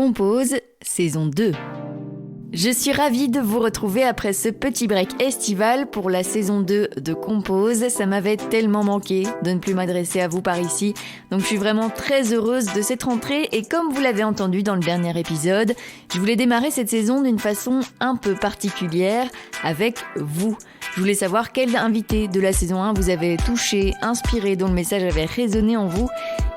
Compose, saison 2. Je suis ravie de vous retrouver après ce petit break estival pour la saison 2 de Compose. Ça m'avait tellement manqué de ne plus m'adresser à vous par ici. Donc je suis vraiment très heureuse de cette rentrée et comme vous l'avez entendu dans le dernier épisode, je voulais démarrer cette saison d'une façon un peu particulière avec vous. Je voulais savoir quel invité de la saison 1 vous avez touché, inspiré, dont le message avait résonné en vous.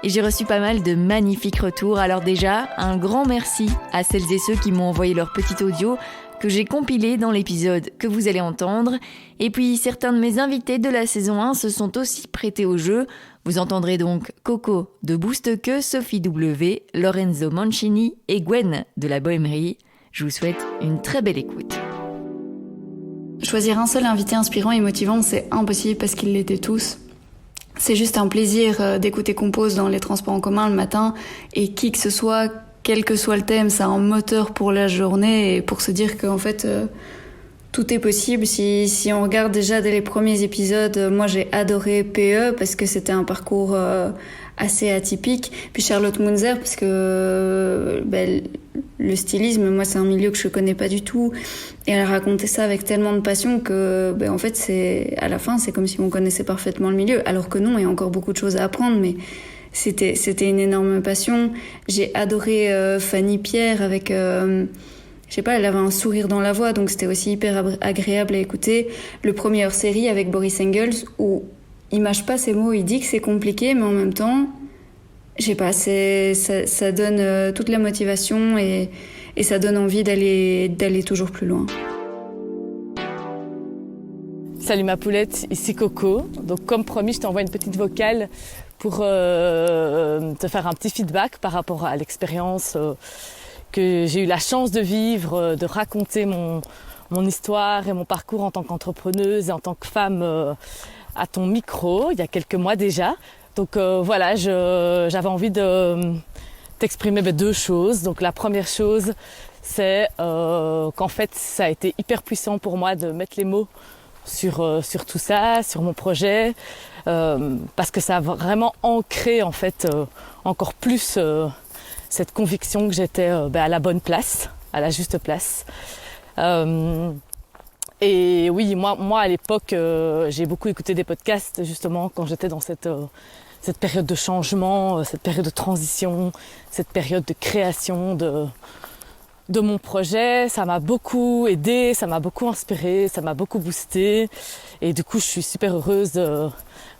Et j'ai reçu pas mal de magnifiques retours. Alors déjà, un grand merci à celles et ceux qui m'ont envoyé leur petit audio que j'ai compilé dans l'épisode que vous allez entendre. Et puis certains de mes invités de la saison 1 se sont aussi prêtés au jeu. Vous entendrez donc Coco de Boost Que, Sophie W, Lorenzo Mancini et Gwen de la Bohémerie. Je vous souhaite une très belle écoute. Choisir un seul invité inspirant et motivant, c'est impossible parce qu'ils l'étaient tous. C'est juste un plaisir d'écouter Compose dans les transports en commun le matin et qui que ce soit, quel que soit le thème, ça a un moteur pour la journée et pour se dire qu'en fait tout est possible. Si on regarde déjà dès les premiers épisodes, moi j'ai adoré PE parce que c'était un parcours assez atypique. Puis Charlotte Munzer parce que le stylisme, moi c'est un milieu que je connais pas du tout et elle racontait ça avec tellement de passion que en fait à la fin c'est comme si on connaissait parfaitement le milieu, alors que non, il y a encore beaucoup de choses à apprendre, mais c'était une énorme passion. J'ai adoré Fanny Pierre avec je sais pas, elle avait un sourire dans la voix, donc c'était aussi hyper agréable à écouter. Le premier hors-série avec Boris Engels où il mâche pas ses mots, il dit que c'est compliqué, mais en même temps, je sais pas, ça donne toute la motivation et ça donne envie d'aller toujours plus loin. Salut ma poulette, ici Coco. Donc comme promis, je t'envoie une petite vocale pour te faire un petit feedback par rapport à l'expérience que j'ai eu la chance de vivre, de raconter mon histoire et mon parcours en tant qu'entrepreneuse et en tant que femme à ton micro, il y a quelques mois déjà. Donc voilà, j'avais envie de t'exprimer deux choses. Donc la première chose, c'est qu'en fait, ça a été hyper puissant pour moi de mettre les mots sur tout ça, sur mon projet, parce que ça a vraiment ancré en fait encore plus cette conviction que j'étais à la bonne place, à la juste place. Et oui, moi à l'époque, j'ai beaucoup écouté des podcasts justement quand j'étais dans cette période de changement, cette période de transition, cette période de création de mon projet. Ça m'a beaucoup aidé, ça m'a beaucoup inspiré, ça m'a beaucoup boosté. Et du coup, je suis super heureuse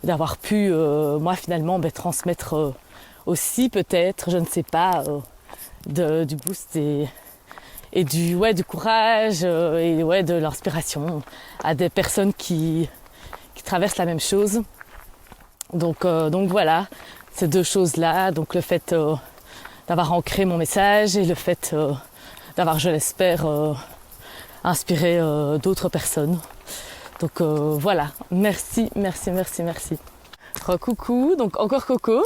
d'avoir pu, moi finalement, transmettre aussi peut-être, je ne sais pas, du boost et du courage et de l'inspiration à des personnes qui traversent la même chose. Donc voilà, ces deux choses-là, donc le fait d'avoir ancré mon message et le fait d'avoir, je l'espère, inspiré d'autres personnes. Donc voilà, merci. Coucou, donc encore Coco,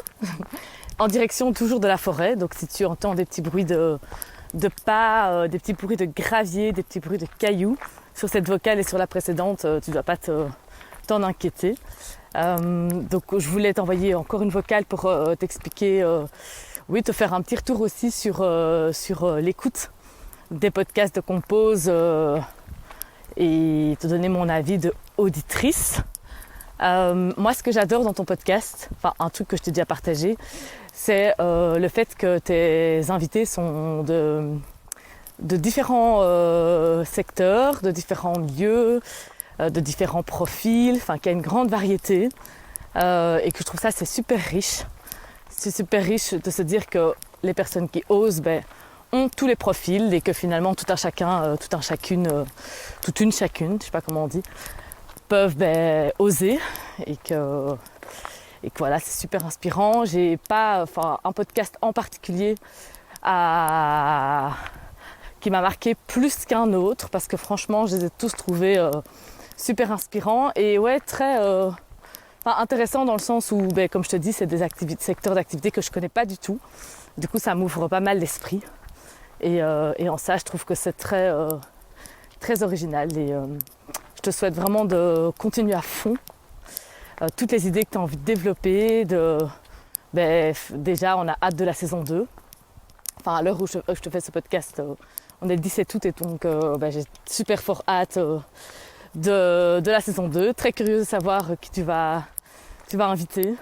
en direction toujours de la forêt. Donc si tu entends des petits bruits de pas, des petits bruits de gravier, des petits bruits de cailloux sur cette vocale et sur la précédente, tu ne dois pas t'en inquiéter. Donc je voulais t'envoyer encore une vocale pour t'expliquer, te faire un petit retour aussi sur l'écoute des podcasts de Compose et te donner mon avis de auditrice. Moi, ce que j'adore dans ton podcast, enfin un truc que je t'ai déjà partagé, c'est le fait que tes invités sont de différents secteurs, de différents lieux, de différents profils, enfin qu'il y a une grande variété et que je trouve ça c'est super riche. C'est super riche de se dire que les personnes qui osent ont tous les profils et que finalement tout un chacune, je sais pas comment on dit, peuvent oser et que voilà, c'est super inspirant. J'ai pas un podcast en particulier qui m'a marqué plus qu'un autre parce que franchement je les ai tous trouvés super inspirants et très intéressants dans le sens où comme je te dis, c'est des secteurs d'activité que je connais pas du tout. Du coup ça m'ouvre pas mal l'esprit et en ça je trouve que c'est très original et je te souhaite vraiment de continuer à fond toutes les idées que tu as envie de développer. Déjà, on a hâte de la saison 2. à l'heure où je te fais ce podcast, on est le 17 août et donc j'ai super fort hâte de la saison 2. Très curieuse de savoir qui tu vas inviter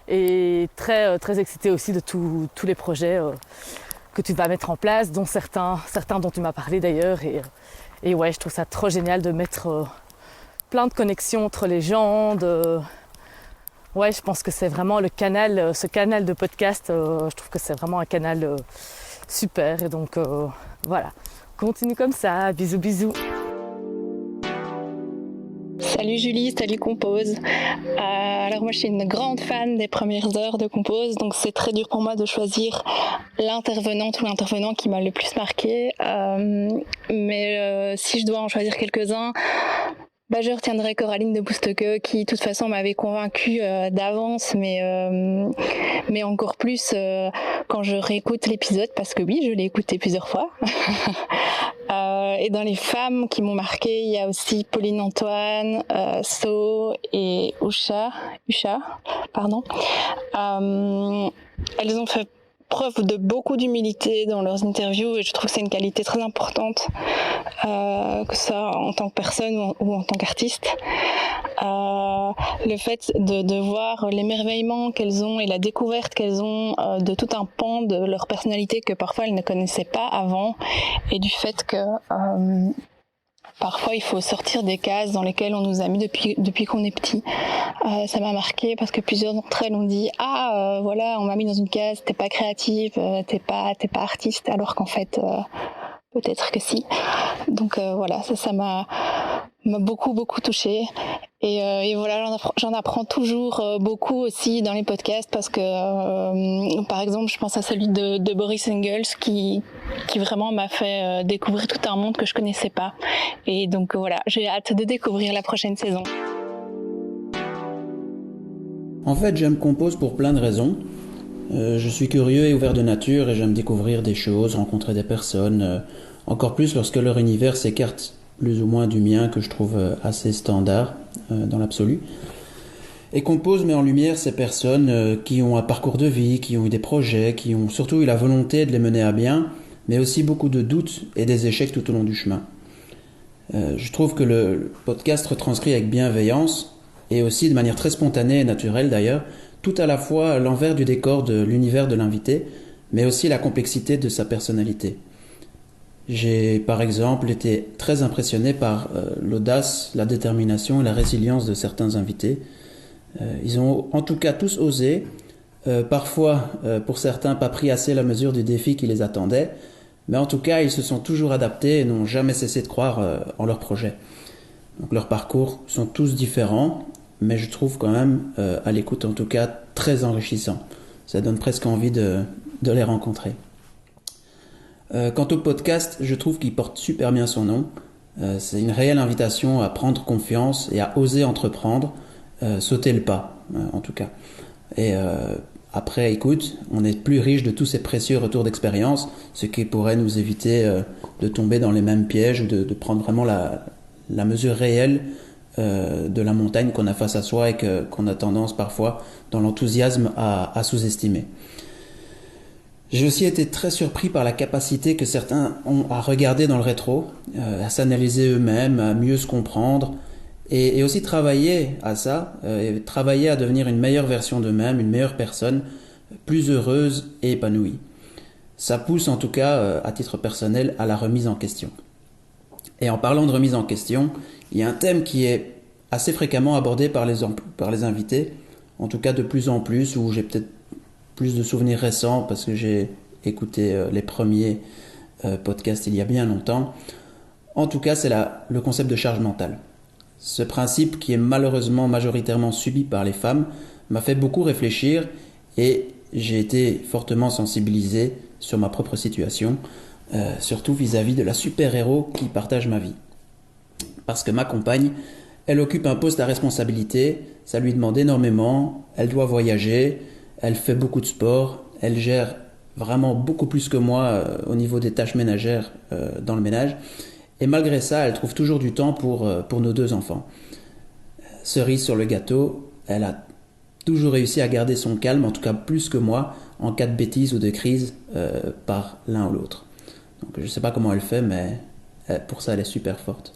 et très, très excitée aussi de tous les projets que tu vas mettre en place, dont certains dont tu m'as parlé d'ailleurs. Et ouais, je trouve ça trop génial de mettre plein de connexions entre les gens. Ouais, je pense que c'est vraiment ce canal de podcast, je trouve que c'est vraiment un canal super. Et donc voilà, continue comme ça, bisous bisous. Salut Julie, salut Compose. Alors moi je suis une grande fan des premières heures de Compose, donc c'est très dur pour moi de choisir l'intervenante ou l'intervenant qui m'a le plus marqué. Mais si je dois en choisir quelques-uns, je retiendrai Coraline de Bousteke qui, de toute façon, m'avait convaincue d'avance, mais encore plus quand je réécoute l'épisode, parce que oui, je l'ai écouté plusieurs fois. Et dans les femmes qui m'ont marqué, il y a aussi Pauline Antoine, So et Usha, pardon. Elles ont fait preuve de beaucoup d'humilité dans leurs interviews et je trouve que c'est une qualité très importante, que ça en tant que personne ou en tant qu'artiste. Le fait de voir l'émerveillement qu'elles ont et la découverte qu'elles ont de tout un pan de leur personnalité que parfois elles ne connaissaient pas avant, et du fait que parfois il faut sortir des cases dans lesquelles on nous a mis depuis qu'on est petit. Ça m'a marqué parce que plusieurs d'entre elles ont dit voilà, on m'a mis dans une case, t'es pas créative, t'es pas artiste, alors qu'en fait peut-être que si. Donc voilà, ça m'a beaucoup touchée. Et voilà, j'en apprends toujours beaucoup aussi dans les podcasts parce que par exemple je pense à celui de Boris Engels qui vraiment m'a fait découvrir tout un monde que je connaissais pas. Et donc voilà, j'ai hâte de découvrir la prochaine saison. En fait, j'aime Compose pour plein de raisons. Je suis curieux et ouvert de nature et j'aime découvrir des choses, rencontrer des personnes, encore plus lorsque leur univers s'écarte plus ou moins du mien que je trouve assez standard dans l'absolu. Et Compose met en lumière ces personnes qui ont un parcours de vie, qui ont eu des projets, qui ont surtout eu la volonté de les mener à bien, mais aussi beaucoup de doutes et des échecs tout au long du chemin. Je trouve que le podcast retranscrit avec bienveillance et aussi de manière très spontanée et naturelle d'ailleurs, tout à la fois l'envers du décor de l'univers de l'invité, mais aussi la complexité de sa personnalité. J'ai par exemple été très impressionné par l'audace, la détermination et la résilience de certains invités. Ils ont en tout cas tous osé, parfois pour certains pas pris assez la mesure du défi qui les attendait, mais en tout cas ils se sont toujours adaptés et n'ont jamais cessé de croire en leur projet. Donc leurs parcours sont tous différents, mais je trouve quand même, à l'écoute en tout cas, très enrichissants. Ça donne presque envie de les rencontrer. Quant au podcast, je trouve qu'il porte super bien son nom. C'est une réelle invitation à prendre confiance et à oser entreprendre, sauter le pas, en tout cas. Et après écoute, on est plus riche de tous ces précieux retours d'expérience, ce qui pourrait nous éviter de tomber dans les mêmes pièges ou de prendre vraiment la mesure réelle de la montagne qu'on a face à soi et qu'on a tendance parfois, dans l'enthousiasme, à sous-estimer. J'ai aussi été très surpris par la capacité que certains ont à regarder dans le rétro, à s'analyser eux-mêmes, à mieux se comprendre, et aussi travailler à ça, et travailler à devenir une meilleure version d'eux-mêmes, une meilleure personne, plus heureuse et épanouie. Ça pousse en tout cas, à titre personnel, à la remise en question. Et en parlant de remise en question, il y a un thème qui est assez fréquemment abordé par les invités, en tout cas de plus en plus, où j'ai peut-être plus de souvenirs récents parce que j'ai écouté les premiers podcasts il y a bien longtemps. En tout cas, c'est le concept de charge mentale. Ce principe qui est malheureusement majoritairement subi par les femmes m'a fait beaucoup réfléchir et j'ai été fortement sensibilisé sur ma propre situation, surtout vis-à-vis de la super-héros qui partage ma vie. Parce que ma compagne, elle occupe un poste à responsabilité, ça lui demande énormément, elle doit voyager, elle fait beaucoup de sport, elle gère vraiment beaucoup plus que moi au niveau des tâches ménagères dans le ménage. Et malgré ça, elle trouve toujours du temps pour nos 2 enfants. Cerise sur le gâteau, elle a toujours réussi à garder son calme, en tout cas plus que moi, en cas de bêtise ou de crise par l'un ou l'autre. Donc je ne sais pas comment elle fait, mais pour ça elle est super forte.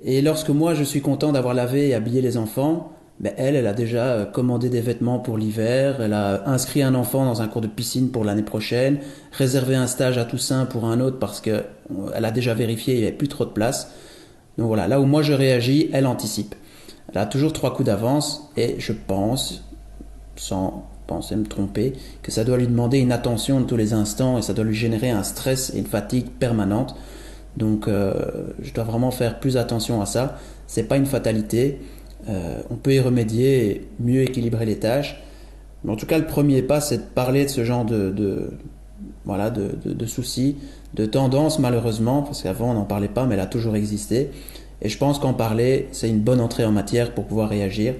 Et lorsque moi je suis content d'avoir lavé et habillé les enfants, elle a déjà commandé des vêtements pour l'hiver, elle a inscrit un enfant dans un cours de piscine pour l'année prochaine, réservé un stage à Toussaint pour un autre parce qu'elle a déjà vérifié, il n'y avait plus trop de place. Donc voilà, là où moi je réagis, elle anticipe. Elle a toujours 3 coups d'avance et je pense, sans penser me tromper, que ça doit lui demander une attention de tous les instants et ça doit lui générer un stress et une fatigue permanente. Donc je dois vraiment faire plus attention à ça. C'est pas une fatalité. On peut y remédier et mieux équilibrer les tâches. Mais en tout cas, le premier pas, c'est de parler de ce genre de soucis, de tendances malheureusement, parce qu'avant on n'en parlait pas, mais elle a toujours existé. Et je pense qu'en parler, c'est une bonne entrée en matière pour pouvoir réagir.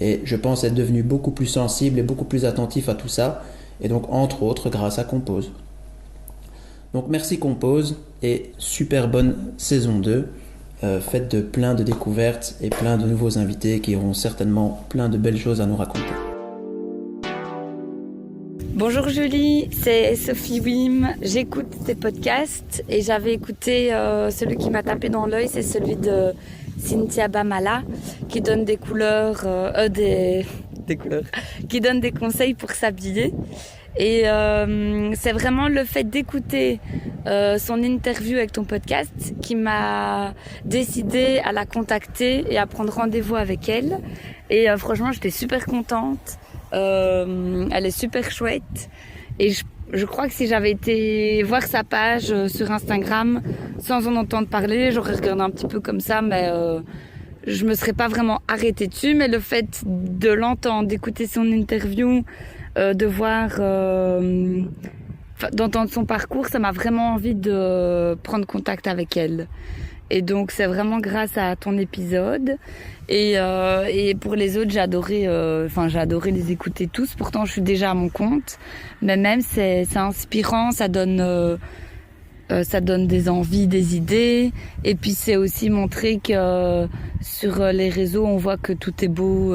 Et je pense être devenu beaucoup plus sensible et beaucoup plus attentif à tout ça. Et donc, entre autres, grâce à Compose. Donc, merci Compose et super bonne saison 2. Faite de plein de découvertes et plein de nouveaux invités qui auront certainement plein de belles choses à nous raconter. Bonjour Julie, c'est Sophie Wim. J'écoute tes podcasts et j'avais écouté celui qui m'a tapé dans l'œil, c'est celui de Cynthia Bamala qui donne des couleurs, qui donne des conseils pour s'habiller. Et c'est vraiment le fait d'écouter son interview avec ton podcast qui m'a décidé à la contacter et à prendre rendez-vous avec elle. Et franchement, j'étais super contente. Elle est super chouette. Et je crois que si j'avais été voir sa page sur Instagram sans en entendre parler, j'aurais regardé un petit peu comme ça, mais je me serais pas vraiment arrêtée dessus. Mais le fait de l'entendre, d'écouter son interview, de voir, d'entendre son parcours, ça m'a vraiment envie de prendre contact avec elle. Et donc c'est vraiment grâce à ton épisode. Et pour les autres, j'ai adoré les écouter tous. Pourtant, je suis déjà à mon compte, mais même c'est inspirant, ça donne des envies, des idées. Et puis c'est aussi montrer que sur les réseaux, on voit que tout est beau.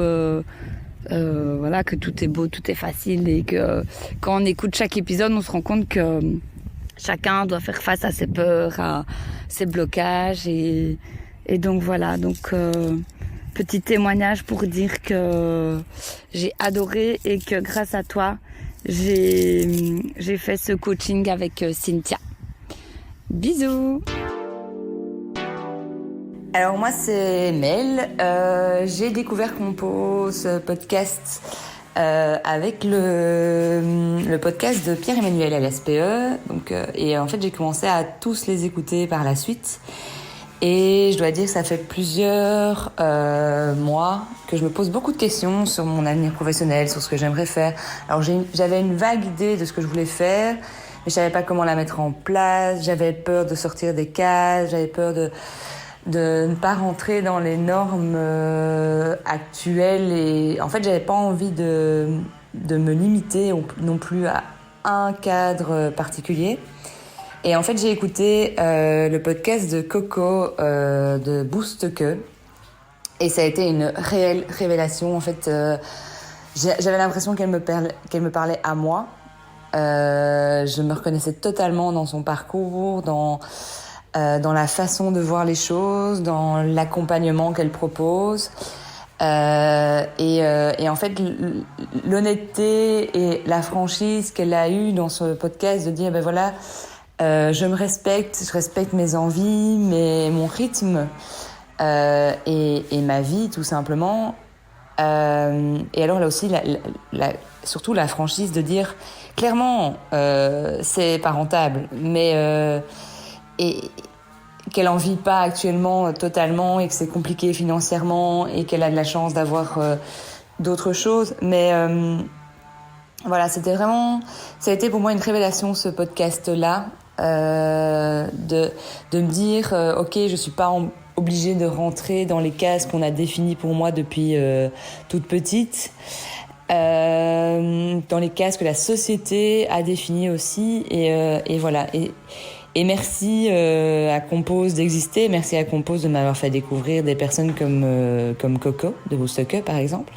Que tout est beau, tout est facile et que quand on écoute chaque épisode, on se rend compte que chacun doit faire face à ses peurs, à ses blocages et donc voilà. Donc petit témoignage pour dire que j'ai adoré et que grâce à toi, j'ai fait ce coaching avec Cynthia. Bisous. Alors moi c'est Mel, j'ai découvert Compose podcast avec le podcast de Pierre-Emmanuel à l'SPE. Et en fait j'ai commencé à tous les écouter par la suite. Et je dois dire que ça fait plusieurs mois que je me pose beaucoup de questions sur mon avenir professionnel, sur ce que j'aimerais faire. Alors j'avais une vague idée de ce que je voulais faire, mais je savais pas comment la mettre en place. J'avais peur de sortir des cases, j'avais peur de ne pas rentrer dans les normes actuelles. Et en fait, j'avais pas envie de me limiter non plus à un cadre particulier. Et en fait, j'ai écouté le podcast de Coco de Boost Que. Et ça a été une réelle révélation. En fait, j'avais l'impression qu'elle me parlait à moi. Je me reconnaissais totalement dans son parcours, dans la façon de voir les choses, dans l'accompagnement qu'elle propose. Et en fait, l'honnêteté et la franchise qu'elle a eue dans ce podcast de dire, je me respecte, je respecte mes envies, mon rythme et ma vie, tout simplement. Et alors là aussi, surtout la franchise de dire, clairement, c'est pas rentable, mais et qu'elle en vit pas actuellement totalement et que c'est compliqué financièrement et qu'elle a de la chance d'avoir d'autres choses. Mais voilà, ça a été pour moi une révélation, ce podcast-là, de me dire, ok, je suis pas obligée de rentrer dans les cases qu'on a définies pour moi depuis toute petite, dans les cases que la société a définies aussi, et voilà. Et merci à Compose d'exister, merci à Compose de m'avoir fait découvrir des personnes comme Coco de Boost Que par exemple.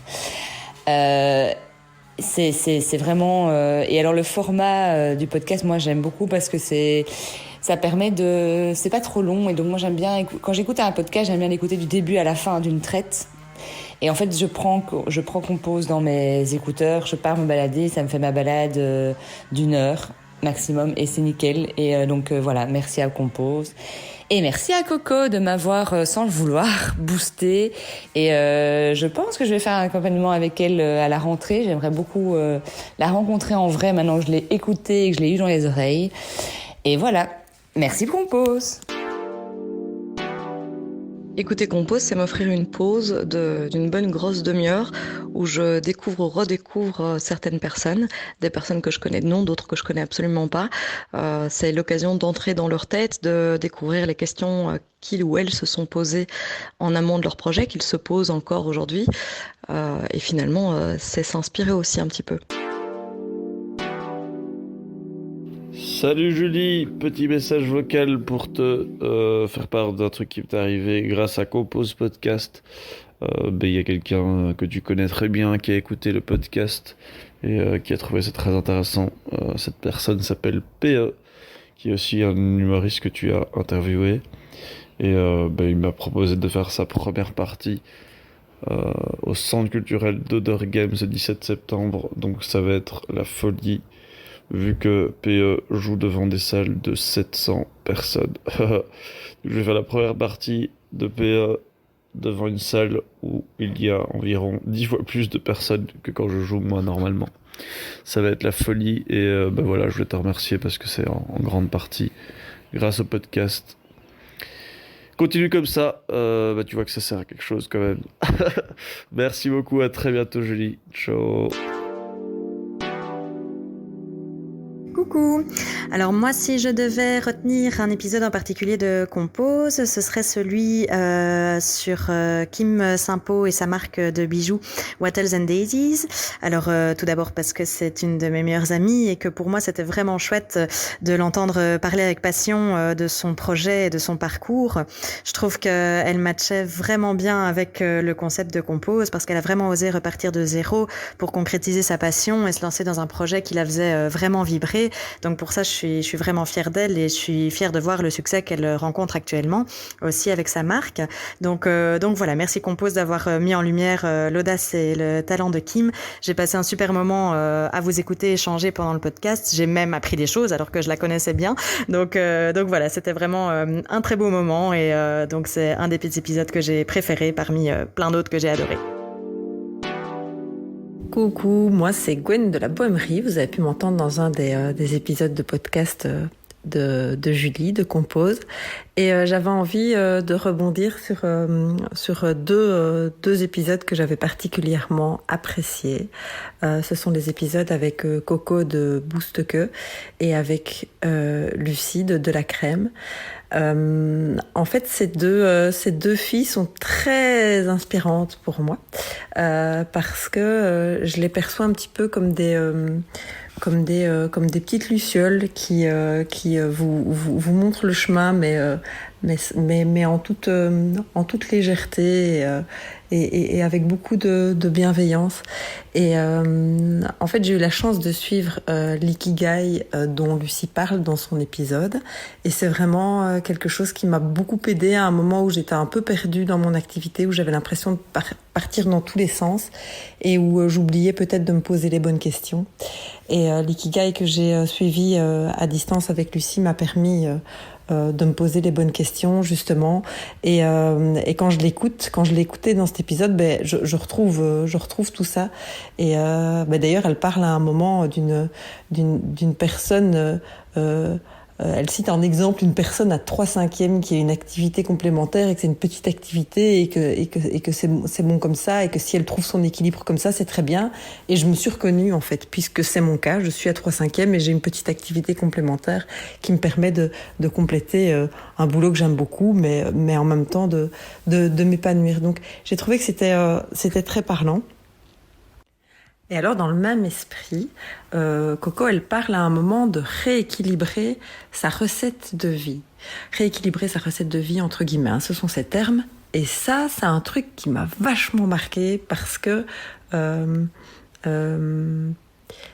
C'est vraiment... Et alors le format du podcast, moi j'aime beaucoup parce que ça permet de... C'est pas trop long et donc moi j'aime bien... Quand j'écoute un podcast, j'aime bien l'écouter du début à la fin d'une traite. Et en fait, je prends Compose dans mes écouteurs, je pars me balader, ça me fait ma balade d'1 heure maximum et c'est nickel. Et donc voilà, merci à Compose. Et merci à Coco de m'avoir, sans le vouloir, boosté. Et je pense que je vais faire un accompagnement avec elle à la rentrée. J'aimerais beaucoup la rencontrer en vrai maintenant que je l'ai écoutée et que je l'ai eu dans les oreilles. Et voilà, merci Compose. Écouter Compose, c'est m'offrir une pause d'une bonne grosse demi-heure où je redécouvre certaines personnes, des personnes que je connais de nom, d'autres que je connais absolument pas. C'est l'occasion d'entrer dans leur tête, de découvrir les questions qu'ils ou elles se sont posées en amont de leur projet, qu'ils se posent encore aujourd'hui. Et finalement, c'est s'inspirer aussi un petit peu. Salut Julie, petit message vocal pour te faire part d'un truc qui m'est arrivé grâce à Compose Podcast. Il y a quelqu'un que tu connais très bien qui a écouté le podcast et qui a trouvé ça très intéressant. Cette personne s'appelle PE, qui est aussi un humoriste que tu as interviewé. Et il m'a proposé de faire sa première partie au Centre culturel d'Odor Games le 17 septembre. Donc ça va être la folie. Vu que PE joue devant des salles de 700 personnes. Je vais faire la première partie de PE devant une salle où il y a environ 10 fois plus de personnes que quand je joue moi normalement. Ça va être la folie et voilà, je voulais te remercier parce que c'est en grande partie grâce au podcast. Continue comme ça, tu vois que ça sert à quelque chose quand même. Merci beaucoup, à très bientôt Julie. Ciao. Coucou. Alors moi, si je devais retenir un épisode en particulier de Compose, ce serait celui sur Kim Simpo et sa marque de bijoux Wattles and Daisies. Alors tout d'abord parce que c'est une de mes meilleures amies et que pour moi c'était vraiment chouette de l'entendre parler avec passion de son projet et de son parcours. Je trouve qu'elle matchait vraiment bien avec le concept de Compose parce qu'elle a vraiment osé repartir de zéro pour concrétiser sa passion et se lancer dans un projet qui la faisait vraiment vibrer. Donc pour ça, je suis vraiment fière d'elle et je suis fière de voir le succès qu'elle rencontre actuellement aussi avec sa marque. Donc voilà, merci Compose d'avoir mis en lumière l'audace et le talent de Kim. J'ai passé un super moment à vous écouter échanger pendant le podcast. J'ai même appris des choses alors que je la connaissais bien. Donc voilà, c'était vraiment un très beau moment et donc c'est un des petits épisodes que j'ai préféré parmi plein d'autres que j'ai adorés. Coucou, moi c'est Gwen de la Bohèmerie. Vous avez pu m'entendre dans un des épisodes de podcast de Julie, de Compose. Et j'avais envie de rebondir sur deux épisodes que j'avais particulièrement appréciés. Ce sont les épisodes avec Coco de Boost Que et avec Lucie de La Crème. En fait, ces deux filles sont très inspirantes pour moi parce que je les perçois un petit peu comme des petites lucioles qui vous montrent le chemin, mais en toute légèreté et avec beaucoup de bienveillance. Et en fait, j'ai eu la chance de suivre l'ikigai dont Lucie parle dans son épisode, et c'est vraiment quelque chose qui m'a beaucoup aidée à un moment où j'étais un peu perdue dans mon activité, où j'avais l'impression de partir dans tous les sens et où j'oubliais peut-être de me poser les bonnes questions. Et l'ikigai que j'ai suivi à distance avec Lucie m'a permis de me poser les bonnes questions justement, et quand je l'écoutais dans cet épisode, je retrouve tout ça. Et d'ailleurs elle parle à un moment d'une personne, elle cite en exemple une personne à 3/5 qui a une activité complémentaire et que c'est une petite activité et que c'est bon comme ça, et que si elle trouve son équilibre comme ça, c'est très bien. Et je me suis reconnue en fait, puisque c'est mon cas, je suis à 3/5 et j'ai une petite activité complémentaire qui me permet de compléter un boulot que j'aime beaucoup, mais en même temps de m'épanouir. Donc j'ai trouvé que c'était très parlant. Et alors, dans le même esprit, Coco, elle parle à un moment de rééquilibrer sa recette de vie. Rééquilibrer sa recette de vie, entre guillemets, hein, ce sont ses termes. Et ça, c'est un truc qui m'a vachement marqué parce que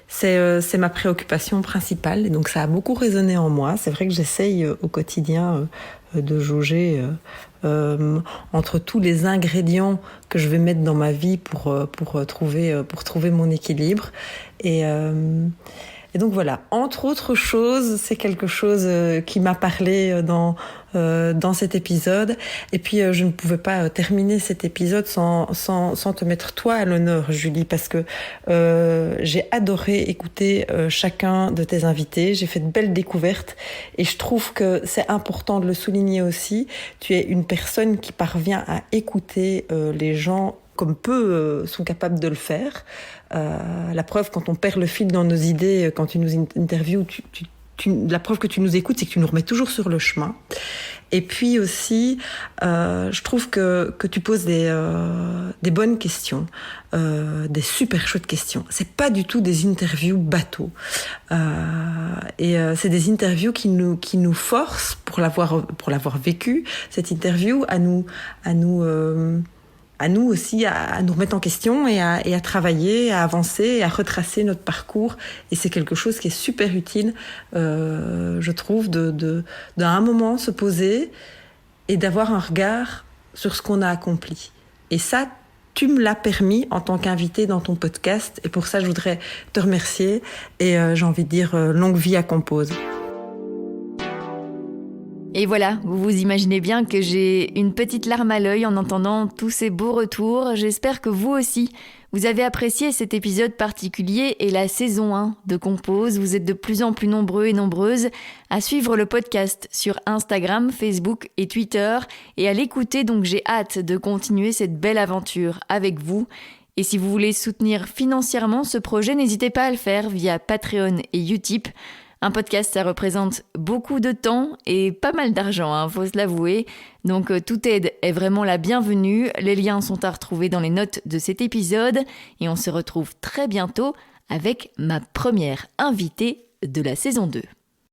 C'est ma préoccupation principale, et donc ça a beaucoup résonné en moi. C'est vrai que j'essaye au quotidien de jauger entre tous les ingrédients que je vais mettre dans ma vie pour trouver mon équilibre. Et donc voilà, entre autres choses, c'est quelque chose qui m'a parlé dans cet épisode. Et puis je ne pouvais pas terminer cet épisode sans te mettre toi à l'honneur, Julie, parce que j'ai adoré écouter chacun de tes invités. J'ai fait de belles découvertes et je trouve que c'est important de le souligner aussi. Tu es une personne qui parvient à écouter les gens comme peu sont capables de le faire. La preuve, quand on perd le fil dans nos idées, quand tu nous interviews, la preuve que tu nous écoutes, c'est que tu nous remets toujours sur le chemin. Et puis aussi, je trouve que tu poses des bonnes questions, des super chouettes questions. C'est pas du tout des interviews bateaux. C'est des interviews qui nous forcent, pour l'avoir vécu, cette interview, à nous aussi à nous remettre en question et à travailler, à avancer et à retracer notre parcours. Et c'est quelque chose qui est super utile, je trouve, d'à un moment se poser et d'avoir un regard sur ce qu'on a accompli. Et ça, tu me l'as permis en tant qu'invité dans ton podcast. Et pour ça, je voudrais te remercier. Et j'ai envie de dire longue vie à Compose. Et voilà, vous vous imaginez bien que j'ai une petite larme à l'œil en entendant tous ces beaux retours. J'espère que vous aussi, vous avez apprécié cet épisode particulier et la saison 1 de Compose. Vous êtes de plus en plus nombreux et nombreuses à suivre le podcast sur Instagram, Facebook et Twitter et à l'écouter, donc j'ai hâte de continuer cette belle aventure avec vous. Et si vous voulez soutenir financièrement ce projet, n'hésitez pas à le faire via Patreon et Utip. Un podcast, ça représente beaucoup de temps et pas mal d'argent, faut se l'avouer. Donc toute aide est vraiment la bienvenue. Les liens sont à retrouver dans les notes de cet épisode. Et on se retrouve très bientôt avec ma première invitée de la saison 2.